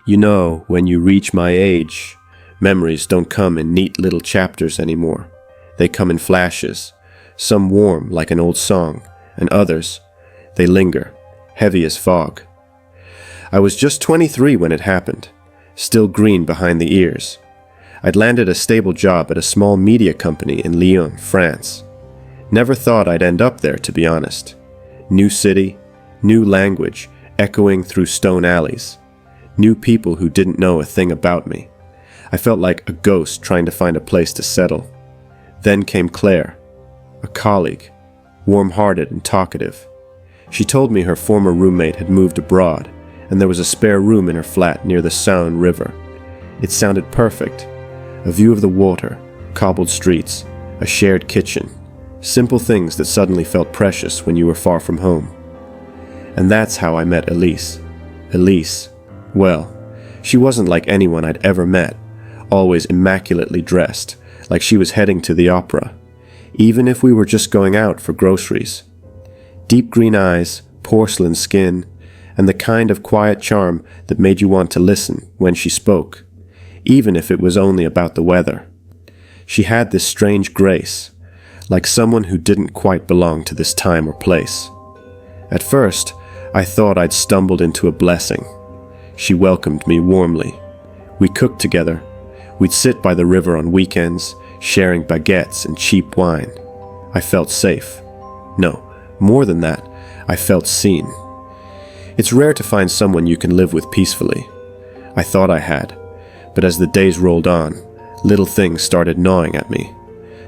You know, when you reach my age, memories don't come in neat little chapters anymore. They come in flashes, some warm like an old song, and others, they linger, heavy as fog. I was just 23 when it happened, still green behind the ears. I'd landed a stable job at a small media company in Lyon, France. Never thought I'd end up there, to be honest. New city, new language, echoing through stone alleys. New people who didn't know a thing about me. I felt like a ghost trying to find a place to settle. Then came Claire, a colleague, warm-hearted and talkative. She told me her former roommate had moved abroad, and there was a spare room in her flat near the Saône River. It sounded perfect. A view of the water, cobbled streets, a shared kitchen. Simple things that suddenly felt precious when you were far from home. And that's how I met Elise. Elise, well, she wasn't like anyone I'd ever met, always immaculately dressed, like she was heading to the opera, even if we were just going out for groceries. Deep green eyes, porcelain skin, and the kind of quiet charm that made you want to listen when she spoke, even if it was only about the weather. She had this strange grace, like someone who didn't quite belong to this time or place. At first, I thought I'd stumbled into a blessing. She welcomed me warmly. We cooked together. We'd sit by the river on weekends, sharing baguettes and cheap wine. I felt safe. No, more than that, I felt seen. It's rare to find someone you can live with peacefully. I thought I had, but as the days rolled on, little things started gnawing at me.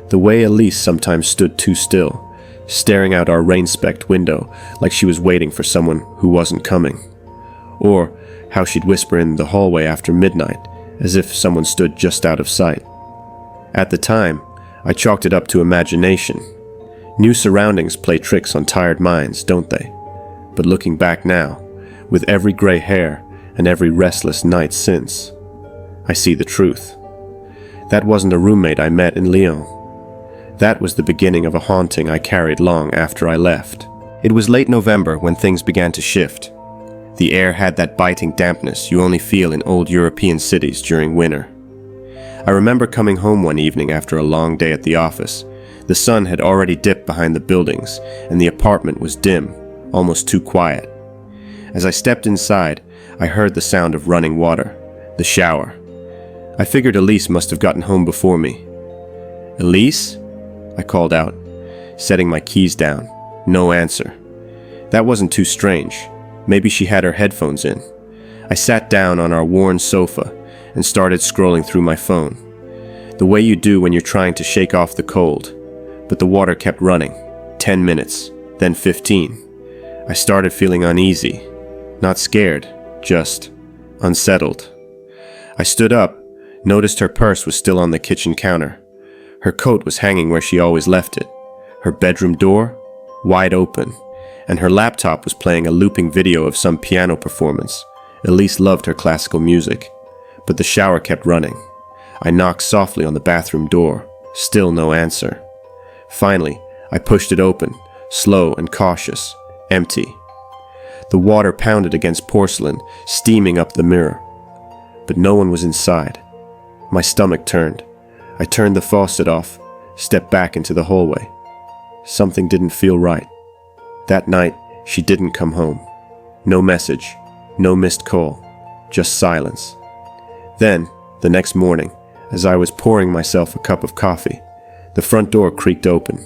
The way Elise sometimes stood too still, staring out our rain-specked window like she was waiting for someone who wasn't coming. Or how she'd whisper in the hallway after midnight, as if someone stood just out of sight. At the time, I chalked it up to imagination. New surroundings play tricks on tired minds, don't they? But looking back now, with every gray hair and every restless night since, I see the truth. That wasn't a roommate I met in Lyon. That was the beginning of a haunting I carried long after I left. It was late November when things began to shift. The air had that biting dampness you only feel in old European cities during winter. I remember coming home one evening after a long day at the office. The sun had already dipped behind the buildings, and the apartment was dim, almost too quiet. As I stepped inside, I heard the sound of running water, the shower. I figured Elise must have gotten home before me. "Elise?" I called out, setting my keys down. No answer. That wasn't too strange. Maybe she had her headphones in. I sat down on our worn sofa and started scrolling through my phone. The way you do when you're trying to shake off the cold. But the water kept running. 10 minutes, then 15. I started feeling uneasy. Not scared, just unsettled. I stood up, noticed her purse was still on the kitchen counter. Her coat was hanging where she always left it. Her bedroom door, wide open. And her laptop was playing a looping video of some piano performance. Elise loved her classical music. But the shower kept running. I knocked softly on the bathroom door. Still no answer. Finally, I pushed it open, slow and cautious, empty. The water pounded against porcelain, steaming up the mirror. But no one was inside. My stomach turned. I turned the faucet off, stepped back into the hallway. Something didn't feel right. That night, she didn't come home. No message, no missed call, just silence. Then, the next morning, as I was pouring myself a cup of coffee, the front door creaked open.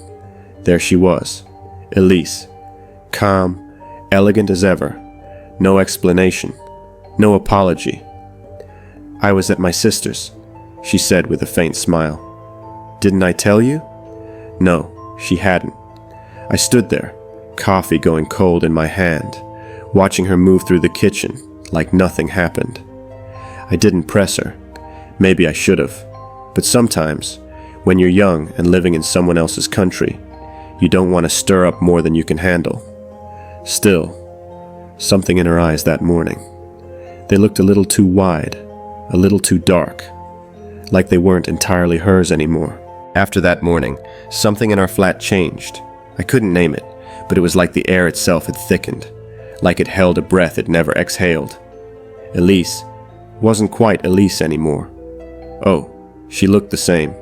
There she was, Elise, calm, elegant as ever, no explanation, no apology. "I was at my sister's," she said with a faint smile. "Didn't I tell you?" No, she hadn't. I stood there, coffee going cold in my hand, watching her move through the kitchen like nothing happened. I didn't press her. Maybe I should have. But sometimes, when you're young and living in someone else's country, you don't want to stir up more than you can handle. Still, something in her eyes that morning. They looked a little too wide, a little too dark, like they weren't entirely hers anymore. After that morning, something in our flat changed. I couldn't name it, but it was like the air itself had thickened, like it held a breath it never exhaled. Elise, Wasn't quite Elise anymore. Oh, she looked the same.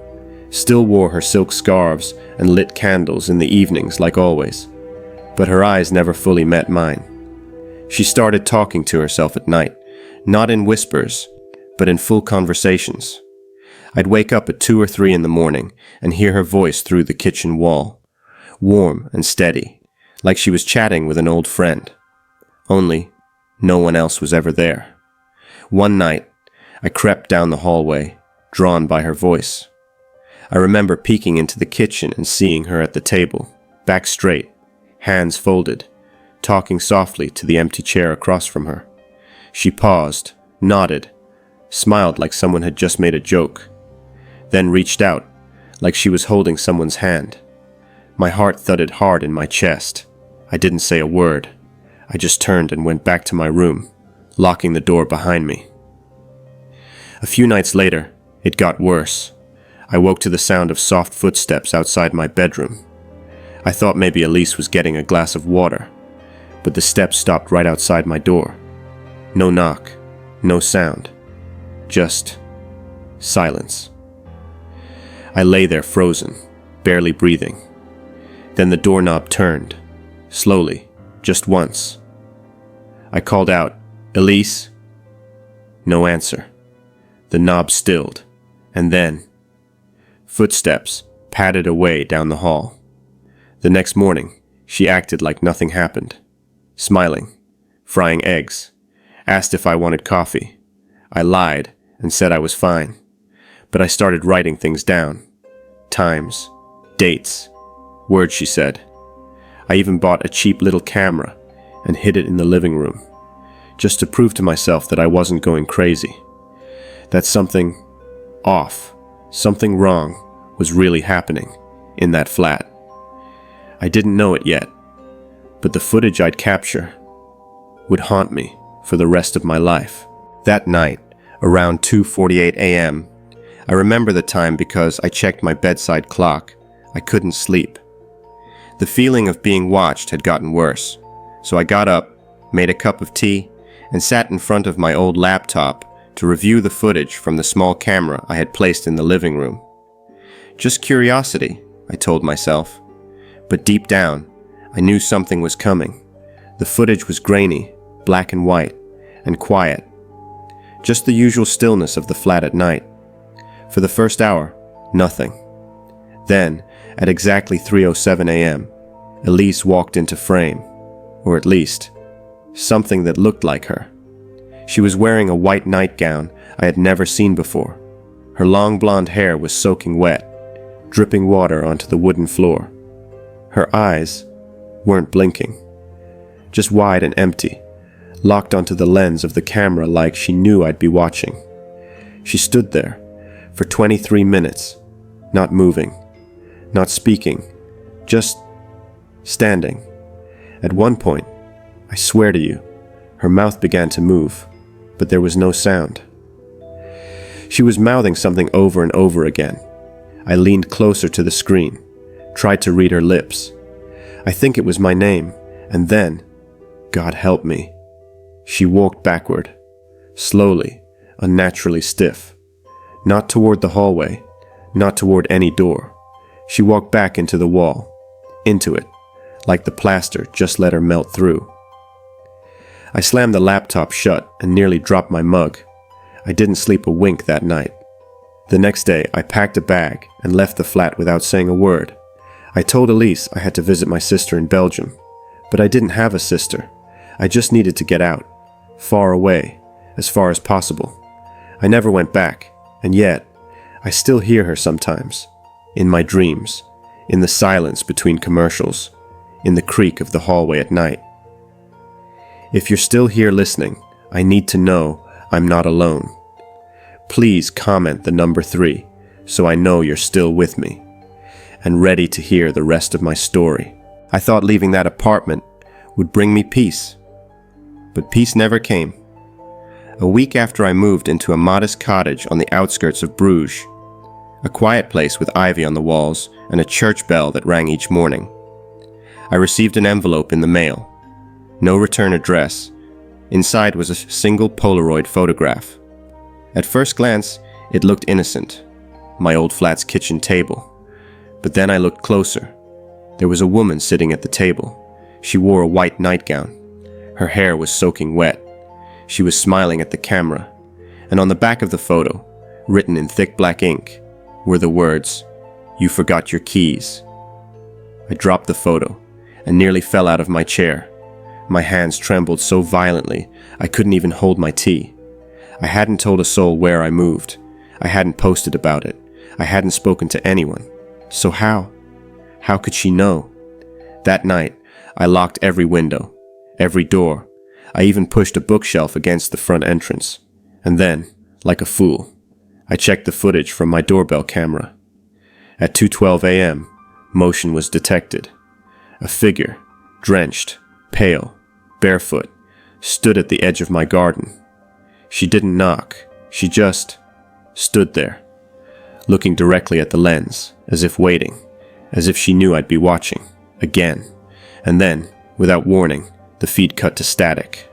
Still wore her silk scarves and lit candles in the evenings like always. But her eyes never fully met mine. She started talking to herself at night, not in whispers, but in full conversations. I'd wake up at 2 or 3 in the morning and hear her voice through the kitchen wall, warm and steady, like she was chatting with an old friend. Only, no one else was ever there. One night, I crept down the hallway, drawn by her voice. I remember peeking into the kitchen and seeing her at the table, back straight, hands folded, talking softly to the empty chair across from her. She paused, nodded, smiled like someone had just made a joke, then reached out, like she was holding someone's hand. My heart thudded hard in my chest. I didn't say a word. I just turned and went back to my room, locking the door behind me. A few nights later, it got worse. I woke to the sound of soft footsteps outside my bedroom. I thought maybe Elise was getting a glass of water, but the steps stopped right outside my door. No knock, no sound, just silence. I lay there frozen, barely breathing. Then the doorknob turned, slowly, just once. I called out, "Elise?" No answer. The knob stilled, and then footsteps padded away down the hall. The next morning, she acted like nothing happened, smiling, frying eggs, asked if I wanted coffee. I lied and said I was fine, but I started writing things down. Times, dates, words she said. I even bought a cheap little camera and hid it in the living room, just to prove to myself that I wasn't going crazy, that something off, something wrong was really happening in that flat. I didn't know it yet, but the footage I'd capture would haunt me for the rest of my life. That night, around 2:48 a.m., I remember the time because I checked my bedside clock. I couldn't sleep. The feeling of being watched had gotten worse, so I got up, made a cup of tea, and sat in front of my old laptop to review the footage from the small camera I had placed in the living room. Just curiosity, I told myself. But deep down, I knew something was coming. The footage was grainy, black and white, and quiet. Just the usual stillness of the flat at night. For the first hour, nothing. Then, at exactly 3:07 a.m., Elise walked into frame, or at least, something that looked like her. She was wearing a white nightgown I had never seen before. Her long blonde hair was soaking wet, dripping water onto the wooden floor. Her eyes weren't blinking, just wide and empty, locked onto the lens of the camera like she knew I'd be watching. She stood there for 23 minutes, not moving, not speaking, just standing. At one point, I swear to you, her mouth began to move, but there was no sound. She was mouthing something over and over again. I leaned closer to the screen, tried to read her lips. I think it was my name, and then, God help me, she walked backward, slowly, unnaturally stiff. Not toward the hallway, not toward any door. She walked back into the wall, into it, like the plaster just let her melt through. I slammed the laptop shut and nearly dropped my mug. I didn't sleep a wink that night. The next day, I packed a bag and left the flat without saying a word. I told Elise I had to visit my sister in Belgium, but I didn't have a sister. I just needed to get out, far away, as far as possible. I never went back, and yet, I still hear her sometimes, in my dreams, in the silence between commercials, in the creak of the hallway at night. If you're still here listening, I need to know I'm not alone. Please comment the number 3 so I know you're still with me and ready to hear the rest of my story. I thought leaving that apartment would bring me peace, but peace never came. A week after I moved into a modest cottage on the outskirts of Bruges, a quiet place with ivy on the walls and a church bell that rang each morning, I received an envelope in the mail. No return address. Inside was a single Polaroid photograph. At first glance, it looked innocent. My old flat's kitchen table. But then I looked closer. There was a woman sitting at the table. She wore a white nightgown. Her hair was soaking wet. She was smiling at the camera. And on the back of the photo, written in thick black ink, were the words, "You forgot your keys." I dropped the photo and nearly fell out of my chair. My hands trembled so violently I couldn't even hold my tea. I hadn't told a soul where I moved. I hadn't posted about it. I hadn't spoken to anyone. So how? How could she know? That night, I locked every window, every door. I even pushed a bookshelf against the front entrance. And then, like a fool, I checked the footage from my doorbell camera. At 2:12 a.m., motion was detected. A figure, drenched, pale, barefoot, stood at the edge of my garden. She didn't knock. She just stood there, looking directly at the lens, as if waiting, as if she knew I'd be watching, again. And then, without warning, the feed cut to static.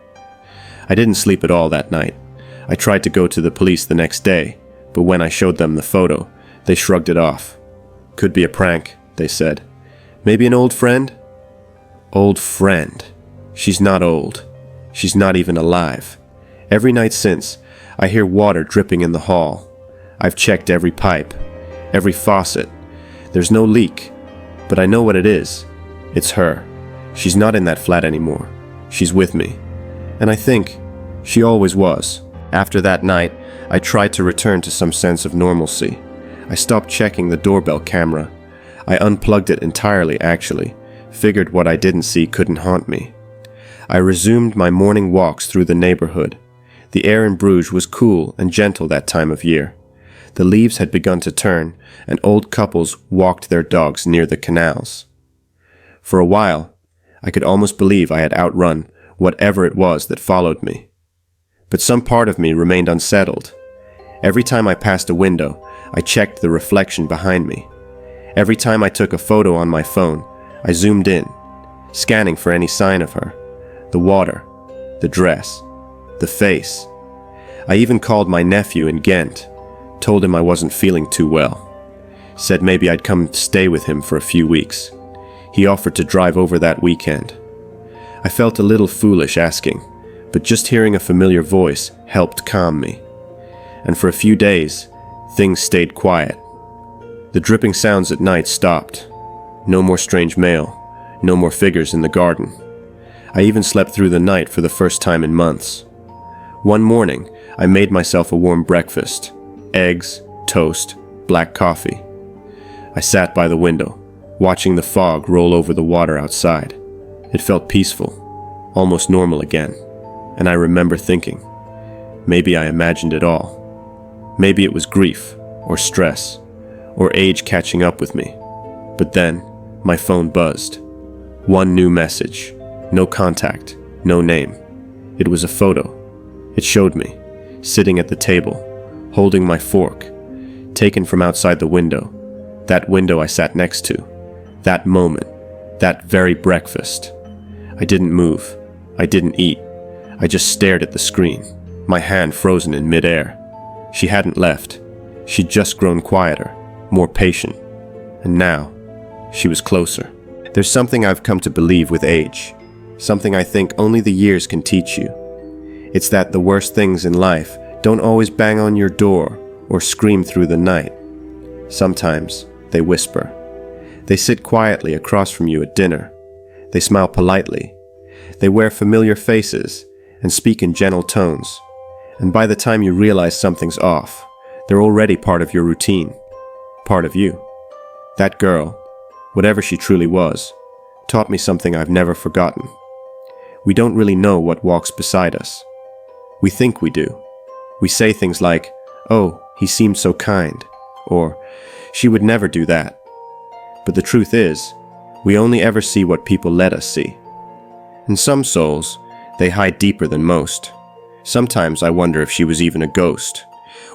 I didn't sleep at all that night. I tried to go to the police the next day, but when I showed them the photo, they shrugged it off. Could be a prank, they said. Maybe an old friend? Old friend. She's not old. She's not even alive. Every night since, I hear water dripping in the hall. I've checked every pipe, every faucet. There's no leak, but I know what it is. It's her. She's not in that flat anymore. She's with me. And I think she always was. After that night, I tried to return to some sense of normalcy. I stopped checking the doorbell camera. I unplugged it entirely, actually. Figured what I didn't see couldn't haunt me. I resumed my morning walks through the neighborhood. The air in Bruges was cool and gentle that time of year. The leaves had begun to turn, and old couples walked their dogs near the canals. For a while, I could almost believe I had outrun whatever it was that followed me. But some part of me remained unsettled. Every time I passed a window, I checked the reflection behind me. Every time I took a photo on my phone, I zoomed in, scanning for any sign of her. The water, the dress, the face. I even called my nephew in Ghent, told him I wasn't feeling too well. Said maybe I'd come stay with him for a few weeks. He offered to drive over that weekend. I felt a little foolish asking, but just hearing a familiar voice helped calm me. And for a few days, things stayed quiet. The dripping sounds at night stopped. No more strange mail, no more figures in the garden. I even slept through the night for the first time in months. One morning, I made myself a warm breakfast. Eggs, toast, black coffee. I sat by the window, watching the fog roll over the water outside. It felt peaceful, almost normal again. And I remember thinking, maybe I imagined it all. Maybe it was grief, or stress, or age catching up with me. But then, my phone buzzed. One new message. No contact, no name. It was a photo. It showed me, sitting at the table, holding my fork, taken from outside the window. That window I sat next to. That moment. That very breakfast. I didn't move. I didn't eat. I just stared at the screen, my hand frozen in midair. She hadn't left. She'd just grown quieter, more patient. And now, she was closer. There's something I've come to believe with age. Something I think only the years can teach you. It's that the worst things in life don't always bang on your door or scream through the night. Sometimes they whisper. They sit quietly across from you at dinner. They smile politely. They wear familiar faces and speak in gentle tones. And by the time you realize something's off, they're already part of your routine, part of you. That girl, whatever she truly was, taught me something I've never forgotten. We don't really know what walks beside us. We think we do. We say things like, "Oh, he seemed so kind," or "She would never do that." But the truth is, we only ever see what people let us see. And some souls, they hide deeper than most. Sometimes I wonder if she was even a ghost.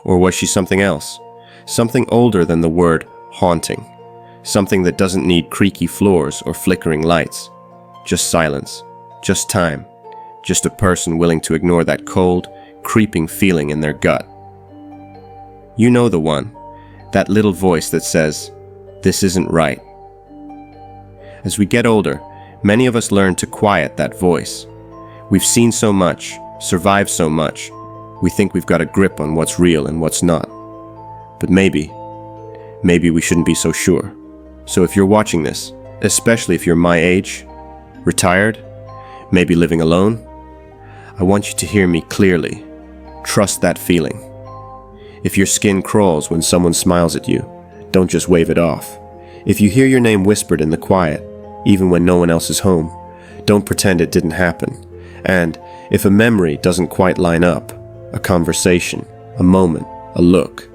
Or was she something else? Something older than the word haunting. Something that doesn't need creaky floors or flickering lights. Just silence. Just time. Just a person willing to ignore that cold, creeping feeling in their gut. You know the one, that little voice that says, "This isn't right." As we get older, many of us learn to quiet that voice. We've seen so much, survived so much, we think we've got a grip on what's real and what's not. But maybe we shouldn't be so sure. So if you're watching this, especially if you're my age, retired, maybe living alone, I want you to hear me clearly. Trust that feeling. If your skin crawls when someone smiles at you, don't just wave it off. If you hear your name whispered in the quiet, even when no one else is home, don't pretend it didn't happen. And if a memory doesn't quite line up, a conversation, a moment, a look,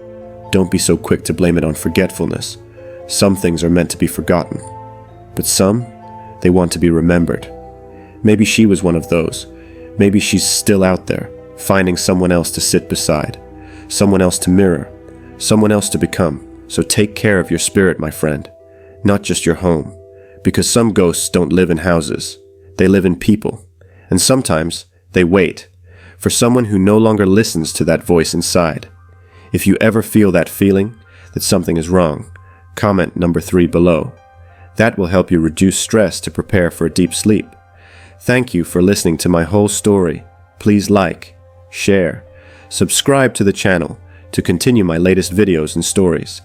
don't be so quick to blame it on forgetfulness. Some things are meant to be forgotten, but some, they want to be remembered. Maybe she was one of those. Maybe she's still out there, finding someone else to sit beside, someone else to mirror, someone else to become. So take care of your spirit, my friend, not just your home, because some ghosts don't live in houses. They live in people, and sometimes they wait for someone who no longer listens to that voice inside. If you ever feel that feeling that something is wrong, comment number 3 below. That will help you reduce stress to prepare for a deep sleep. Thank you for listening to my whole story. Please like, share, subscribe to the channel to continue my latest videos and stories.